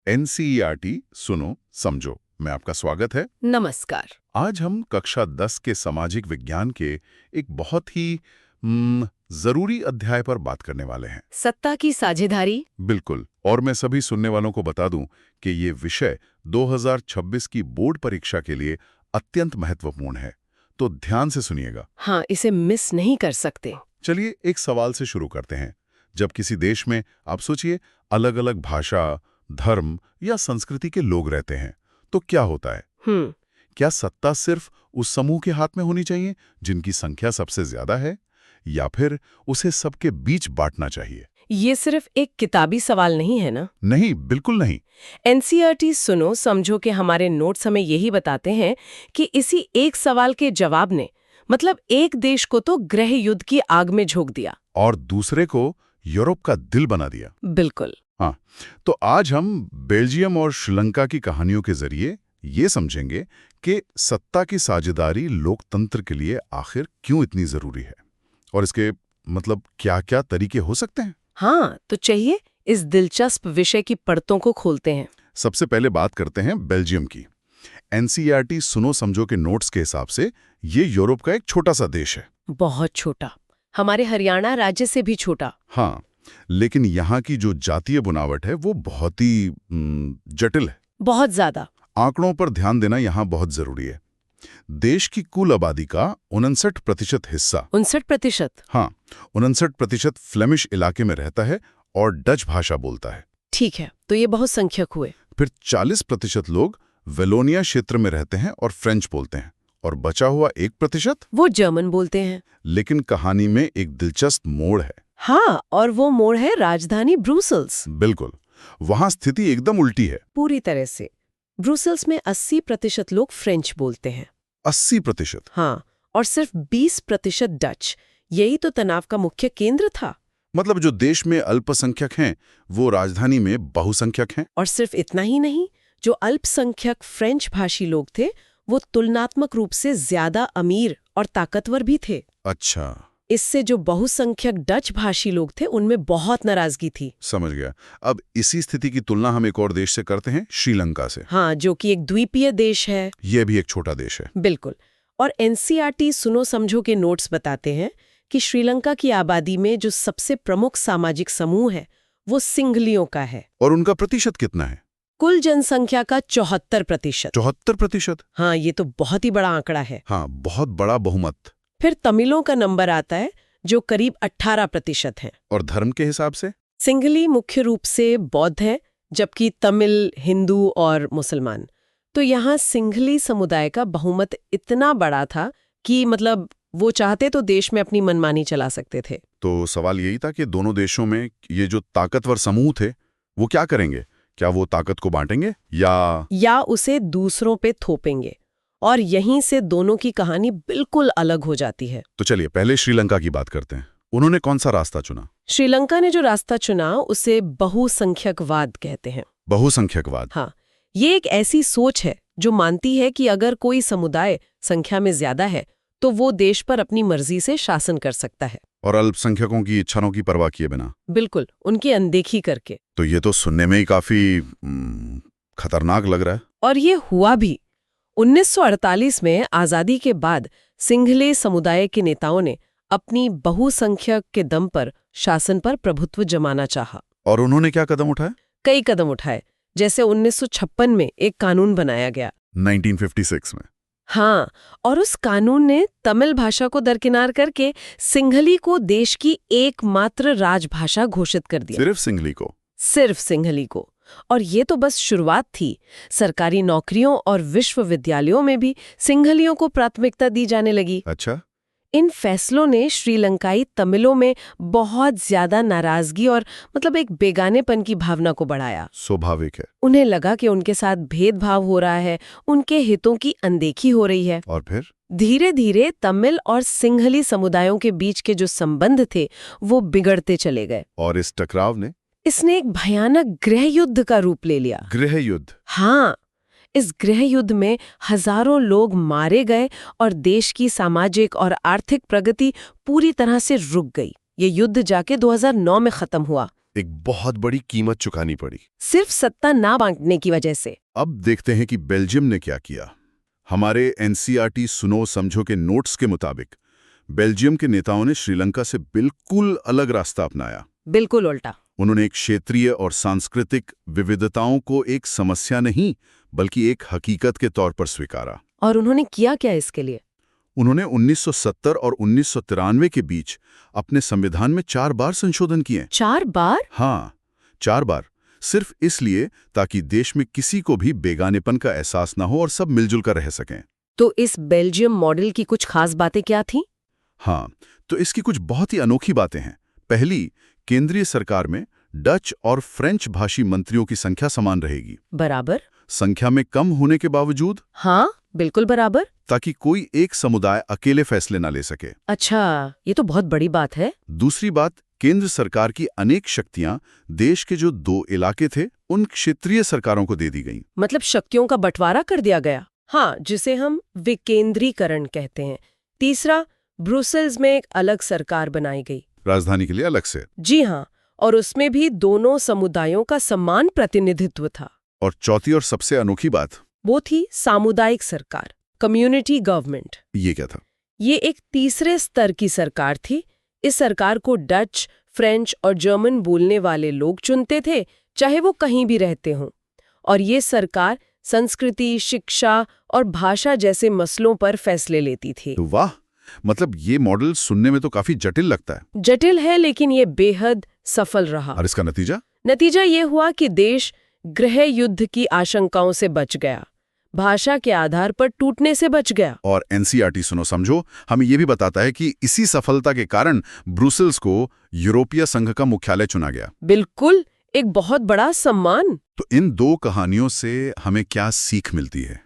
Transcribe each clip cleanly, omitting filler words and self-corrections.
NCERT सुनो समझो में आपका स्वागत है। नमस्कार। आज हम कक्षा 10 के सामाजिक विज्ञान के एक बहुत ही जरूरी अध्याय पर बात करने वाले हैं। सत्ता की साझेदारी। बिल्कुल। और मैं सभी सुनने वालों को बता दूं कि ये विषय 2026 की बोर्ड परीक्षा के लिए अत्यंत महत्वपूर्ण है, तो ध्यान से सुनिएगा। हाँ, इसे मिस नहीं कर सकते। चलिए एक सवाल से शुरू करते हैं। जब किसी देश में आप सोचिए अलग अलग भाषा, धर्म या संस्कृति के लोग रहते हैं तो क्या होता है? क्या सत्ता सिर्फ उस समूह के हाथ में होनी चाहिए जिनकी संख्या सबसे ज्यादा है, या फिर उसे सबके बीच बांटना चाहिए? ये सिर्फ एक किताबी सवाल नहीं है ना? नहीं, बिल्कुल नहीं। एनसीईआरटी सुनो समझो के हमारे नोट्स हमें यही बताते हैं कि इसी एक सवाल के जवाब ने मतलब एक देश को तो गृह युद्ध की आग में झोंक दिया और दूसरे को यूरोप का दिल बना दिया। बिल्कुल। हाँ, तो आज हम बेल्जियम और श्रीलंका की कहानियों के जरिए ये समझेंगे कि सत्ता की साझेदारी लोकतंत्र के लिए आखिर क्यों इतनी जरूरी है और इसके मतलब क्या-क्या तरीके हो सकते हैं। हाँ, तो चाहिए इस दिलचस्प विषय की परतों को खोलते हैं। सबसे पहले बात करते हैं बेल्जियम की। एनसीईआरटी सुनो समझो के नोट्स के हिसाब से ये यूरोप का एक छोटा सा देश है। बहुत छोटा, हमारे हरियाणा राज्य से भी छोटा। हाँ, लेकिन यहाँ की जो जातीय बुनावट है वो बहुत ही जटिल है। बहुत ज्यादा। आंकड़ों पर ध्यान देना यहाँ बहुत जरूरी है। देश की कुल आबादी का 59% हिस्सा 59%? हाँ, 59% फ्लेमिश इलाके में रहता है और डच भाषा बोलता है। ठीक है, तो ये बहुत संख्यक हुए। फिर 40% लोग वेलोनिया क्षेत्र में रहते हैं और फ्रेंच बोलते हैं, और बचा हुआ 1% वो जर्मन बोलते हैं। लेकिन कहानी में एक दिलचस्प मोड़ है। हाँ, और वो मोड़ है राजधानी ब्रुसेल्स। बिल्कुल, वहां स्थिति एकदम उल्टी है। पूरी तरह से। ब्रुसेल्स में 80% लोग फ्रेंच बोलते हैं। 80%? हाँ, और सिर्फ 20% डच। यही तो तनाव का मुख्य केंद्र था। मतलब जो देश में अल्पसंख्यक हैं वो राजधानी में बहुसंख्यक हैं। और सिर्फ इतना ही नहीं, जो अल्पसंख्यक फ्रेंच भाषी लोग थे वो तुलनात्मक रूप से ज्यादा अमीर और ताकतवर भी थे। अच्छा। इससे जो बहुसंख्यक डच भाषी लोग थे उनमें बहुत नाराजगी थी। समझ गया। अब इसी स्थिति की तुलना हम एक और देश से करते हैं, श्रीलंका से। हाँ, जो कि एक द्वीपीय देश है। यह भी एक छोटा देश है। बिल्कुल। और एनसीईआरटी सुनो समझो के नोट्स बताते हैं कि श्रीलंका की आबादी में जो सबसे प्रमुख सामाजिक समूह है वो सिंघलियों का है। और उनका प्रतिशत कितना है? कुल जनसंख्या का 74%। 74%? हाँ, ये तो बहुत ही बड़ा आंकड़ा है। हाँ, बहुत बड़ा बहुमत। फिर तमिलों का नंबर आता है जो करीब 18% है। और धर्म के हिसाब से? सिंघली मुख्य रूप से बौद्ध है, जबकि तमिल हिंदू और मुसलमान। तो यहाँ सिंघली समुदाय का बहुमत इतना बड़ा था कि मतलब वो चाहते तो देश में अपनी मनमानी चला सकते थे। तो सवाल यही था कि दोनों देशों में ये जो ताकतवर समूह थे वो क्या करेंगे? क्या वो ताकत को बांटेंगे या उसे दूसरों पे थोपेंगे? और यहीं से दोनों की कहानी बिल्कुल अलग हो जाती है। तो चलिए पहले श्रीलंका की बात करते हैं। उन्होंने कौन सा रास्ता चुना? श्रीलंका ने जो रास्ता चुना उसे बहुसंख्यकवाद कहते हैं। बहुसंख्यकवाद? हाँ, ये एक ऐसी सोच है जो मानती है कि अगर कोई समुदाय संख्या में ज्यादा है तो वो देश पर अपनी मर्जी से शासन कर सकता है। और अल्पसंख्यकों की इच्छाओं की परवाह किए बिना? बिल्कुल, उनकी अनदेखी करके। तो ये तो सुनने में ही काफी खतरनाक लग रहा है। और ये हुआ भी। 1948 में आजादी के बाद सिंघले समुदाय के नेताओं ने अपनी बहुसंख्यक के दम पर शासन पर प्रभुत्व जमाना चाहा। और उन्होंने क्या कदम उठाए? कई कदम उठाए। जैसे 1956 में एक कानून बनाया गया। 1956 में? हाँ, और उस कानून ने तमिल भाषा को दरकिनार करके सिंघली को देश की एकमात्र राजभाषा घोषित कर दिया। सिर्फ सिंघली को? सिर्फ सिंघली को। और ये तो बस शुरुआत थी। सरकारी नौकरियों और विश्वविद्यालयों में भी सिंघलियों को प्राथमिकता दी जाने लगी। अच्छा। इन फैसलों ने श्रीलंकाई तमिलों में बहुत ज्यादा नाराजगी और मतलब एक बेगानेपन की भावना को बढ़ाया। स्वाभाविक है। उन्हें लगा कि उनके साथ भेदभाव हो रहा है, उनके हितों की अनदेखी हो रही है। और फिर धीरे धीरे तमिल और सिंघली समुदायों के बीच के जो संबंध थे वो बिगड़ते चले गए। और इस टकराव ने इसने एक भयानक गृह युद्ध का रूप ले लिया। गृह युद्ध? हाँ, इस गृह युद्ध में हजारों लोग मारे गए और देश की सामाजिक और आर्थिक प्रगति पूरी तरह से रुक गई। ये युद्ध जाके 2009 में खत्म हुआ। एक बहुत बड़ी कीमत चुकानी पड़ी, सिर्फ सत्ता ना बांटने की वजह से। अब देखते हैं कि बेल्जियम ने क्या किया। हमारे एनसीईआरटी सुनो समझो के नोट्स के मुताबिक बेल्जियम के नेताओं ने श्रीलंका से बिल्कुल अलग रास्ता अपनाया। बिल्कुल उल्टा। उन्होंने एक क्षेत्रीय और सांस्कृतिक विविधताओं को एक समस्या नहीं बल्कि एक हकीकत के तौर पर स्वीकारा। और उन्होंने किया क्या इसके लिए? उन्होंने 1970 और 1993 के बीच अपने संविधान में 4 बार संशोधन किए। 4 बार? हाँ, 4 बार। सिर्फ इसलिए ताकि देश में किसी को भी बेगानेपन का एहसास ना हो और सब मिलजुल कर रह सकें। तो इस बेल्जियम मॉडल की कुछ खास बातें क्या थीं? हाँ, तो इसकी कुछ बहुत ही अनोखी बातें हैं। पहली, केंद्रीय सरकार में डच और फ्रेंच भाषी मंत्रियों की संख्या समान रहेगी। बराबर? संख्या में कम होने के बावजूद? हाँ, बिल्कुल बराबर। ताकि कोई एक समुदाय अकेले फैसले ना ले सके। अच्छा, ये तो बहुत बड़ी बात है। दूसरी बात, केंद्र सरकार की अनेक शक्तियां देश के जो 2 इलाके थे उन क्षेत्रीय सरकारों को दे दी गईं। मतलब शक्तियों का बंटवारा कर दिया गया। हाँ, जिसे हम विकेंद्रीकरण कहते हैं। तीसरा, ब्रुसेल्स में एक अलग सरकार बनाई गई, राजधानी के लिए अलग से। जी हाँ, और उसमें भी दोनों समुदायों का समान प्रतिनिधित्व था। और चौथी और सबसे अनोखी बात, वो थी सामुदायिक सरकार, कम्युनिटी गवर्नमेंट। ये क्या था? ये एक तीसरे स्तर की सरकार थी। इस सरकार को डच, फ्रेंच और जर्मन बोलने वाले लोग चुनते थे, चाहे वो कहीं भी रहते हों। और ये सरकार संस्कृति, शिक्षा और भाषा जैसे मसलों पर फैसले लेती थी। तो वाह, मतलब ये मॉडल सुनने में तो काफी जटिल लगता है। जटिल है, लेकिन ये बेहद सफल रहा। और इसका नतीजा? नतीजा ये हुआ कि देश गृह युद्ध की आशंकाओं से बच गया, भाषा के आधार पर टूटने से बच गया। और एनसीईआरटी सुनो समझो हमें ये भी बताता है कि इसी सफलता के कारण ब्रुसेल्स को यूरोपीय संघ का मुख्यालय चुना गया। बिल्कुल, एक बहुत बड़ा सम्मान। तो इन 2 कहानियों से हमें क्या सीख मिलती है?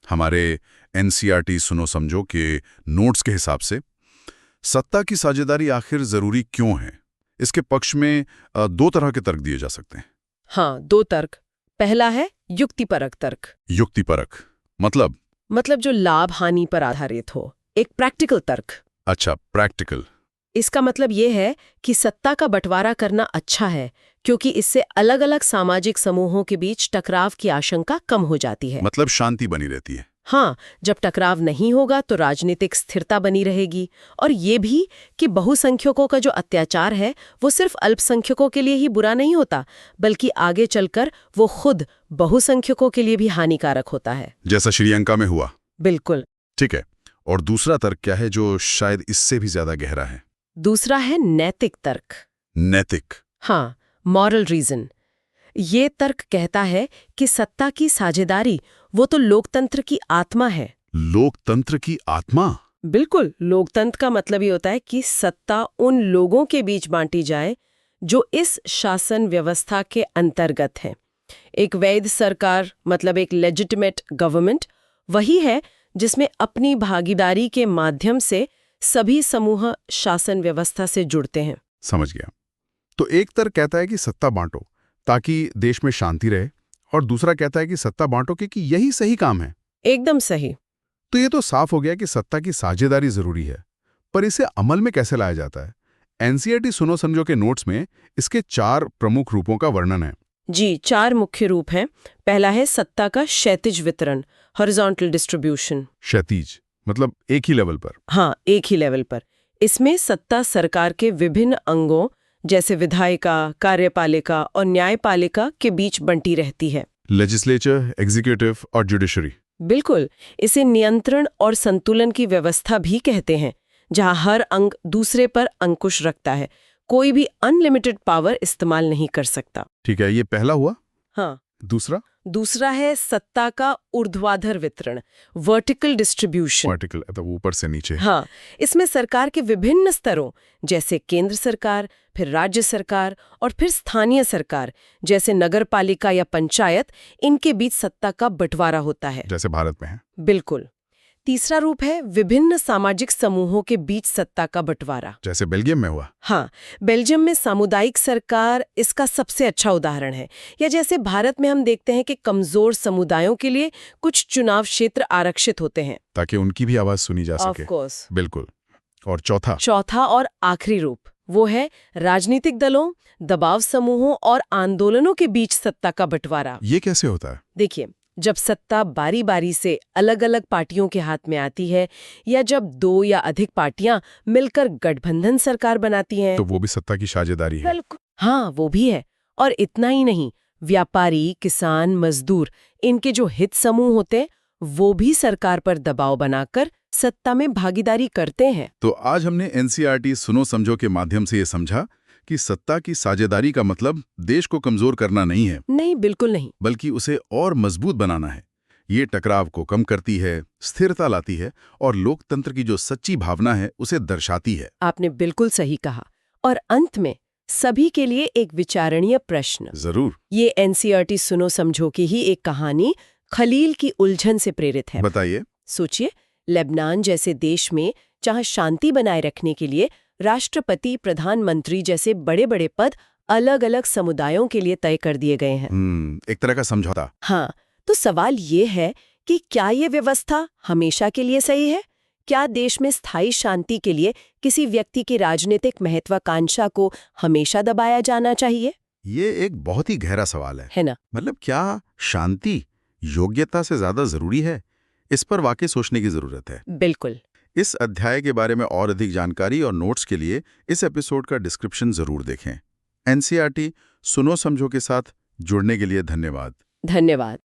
हमारे एनसीईआरटी सुनो समझो के नोट्स के हिसाब से सत्ता की साझेदारी आखिर जरूरी क्यों है? इसके पक्ष में 2 तरह के तर्क दिए जा सकते हैं। हाँ, 2 तर्क। पहला है युक्तिपरक तर्क। युक्तिपरक मतलब जो लाभ हानि पर आधारित हो, एक प्रैक्टिकल तर्क। अच्छा, प्रैक्टिकल। इसका मतलब ये है कि सत्ता का बंटवारा करना अच्छा है, क्योंकि इससे अलग-अलग सामाजिक समूहों के बीच टकराव की आशंका कम हो जाती है। मतलब शांति बनी रहती है। हाँ, जब टकराव नहीं होगा तो राजनीतिक स्थिरता बनी रहेगी। और ये भी कि बहुसंख्यकों का जो अत्याचार है वो सिर्फ अल्पसंख्यकों के लिए ही बुरा नहीं होता, बल्कि आगे चलकर वो खुद बहुसंख्यकों के लिए भी हानिकारक होता है, जैसा श्रीलंका में हुआ। बिल्कुल। ठीक है, और दूसरा तर्क क्या है जो शायद इससे भी ज्यादा गहरा है? दूसरा है नैतिक तर्क। नैतिक? हाँ, मॉरल रीजन। ये तर्क कहता है कि सत्ता की साझेदारी वो तो लोकतंत्र की आत्मा है। लोकतंत्र की आत्मा? बिल्कुल, लोकतंत्र का मतलब ये होता है कि सत्ता उन लोगों के बीच बांटी जाए जो इस शासन व्यवस्था के अंतर्गत हैं। एक वैध सरकार, मतलब एक लेजिटिमेट गवर्नमेंट, वही है जिसमें अपनी भागीदारी के माध्यम से सभी समूह शासन व्यवस्था से जुड़ते हैं। समझ गया। तो एक तर्क कहता है कि सत्ता बांटो ताकि देश में शांति रहे, और दूसरा कहता है कि सत्ता बांटो क्योंकि यही सही काम है। एकदम सही। तो ये तो साफ हो गया कि सत्ता की साझेदारी जरूरी है, पर इसे अमल में कैसे लाया जाता है? एनसीईआरटी सुनो समझो के नोट्स में इसके 4 प्रमुख रूपों का वर्णन है। जी, 4 मुख्य रूप हैं। पहला है सत्ता का क्षैतिज वितरण, हॉरिजॉन्टल डिस्ट्रीब्यूशन। क्षैतिज मतलब एक ही लेवल पर? हाँ, एक ही लेवल पर। इसमें सत्ता सरकार के विभिन्न अंगों जैसे विधायिका, कार्यपालिका और न्यायपालिका के बीच बंटी रहती है। लेजिस्लेचर, एग्जीक्यूटिव और जुडिशरी। बिल्कुल, इसे नियंत्रण और संतुलन की व्यवस्था भी कहते हैं, जहां हर अंग दूसरे पर अंकुश रखता है। कोई भी अनलिमिटेड पावर इस्तेमाल नहीं कर सकता। ठीक है, ये पहला हुआ। हाँ। दूसरा है सत्ता का ऊर्ध्वाधर वितरण, वर्टिकल डिस्ट्रीब्यूशन। वर्टिकल मतलब ऊपर से नीचे। हाँ, इसमें सरकार के विभिन्न स्तरों जैसे केंद्र सरकार, फिर राज्य सरकार और फिर स्थानीय सरकार जैसे नगरपालिका या पंचायत, इनके बीच सत्ता का बंटवारा होता है, जैसे भारत में है। बिल्कुल। तीसरा रूप है विभिन्न सामाजिक समूहों के बीच सत्ता का बंटवारा, जैसे बेल्जियम में हुआ। हाँ, बेल्जियम में सामुदायिक सरकार इसका सबसे अच्छा उदाहरण है। या जैसे भारत में हम देखते हैं कि कमजोर समुदायों के लिए कुछ चुनाव क्षेत्र आरक्षित होते हैं ताकि उनकी भी आवाज सुनी जा सके। Of course. बिल्कुल। और चौथा और आखिरी रूप वो है राजनीतिक दलों, दबाव समूहों और आंदोलनों के बीच सत्ता का बंटवारा। ये कैसे होता है? देखिए, जब सत्ता बारी बारी से अलग अलग पार्टियों के हाथ में आती है या जब 2 या अधिक पार्टियां मिलकर गठबंधन सरकार बनाती हैं, तो वो भी सत्ता की साझेदारी है। बिल्कुल हाँ, वो भी है। और इतना ही नहीं, व्यापारी, किसान, मजदूर, इनके जो हित समूह होते वो भी सरकार पर दबाव बनाकर सत्ता में भागीदारी करते हैं। तो आज हमने एनसीईआरटी सुनो समझो के माध्यम से ये समझा कि सत्ता की साझेदारी का मतलब देश को कमजोर करना नहीं है, नहीं, बिल्कुल नहीं। बल्कि उसे और मजबूत बनाना है। ये टकराव को कम करती है, स्थिरता लाती है और लोकतंत्र की जो सच्ची भावना है उसे दर्शाती है। आपने बिल्कुल सही कहा। और अंत में सभी के लिए एक विचारणीय प्रश्न। जरूर। ये एनसीईआरटी सुनो समझो की ही एक कहानी खलील की उलझन से प्रेरित है। बताइए। सोचिए, लेबनान जैसे देश में जहां शांति बनाए रखने के लिए राष्ट्रपति, प्रधानमंत्री जैसे बड़े बड़े पद अलग अलग समुदायों के लिए तय कर दिए गए हैं। एक तरह का समझौता। हाँ, तो सवाल ये है कि क्या ये व्यवस्था हमेशा के लिए सही है? क्या देश में स्थायी शांति के लिए किसी व्यक्ति की राजनीतिक महत्वाकांक्षा को हमेशा दबाया जाना चाहिए? ये एक बहुत ही गहरा सवाल है ना? मतलब क्या शांति योग्यता से ज्यादा जरूरी है? इस पर वाकई सोचने की जरूरत है। बिल्कुल। इस अध्याय के बारे में और अधिक जानकारी और नोट्स के लिए इस एपिसोड का डिस्क्रिप्शन जरूर देखें। एनसीईआरटी सुनो समझो के साथ जुड़ने के लिए धन्यवाद। धन्यवाद।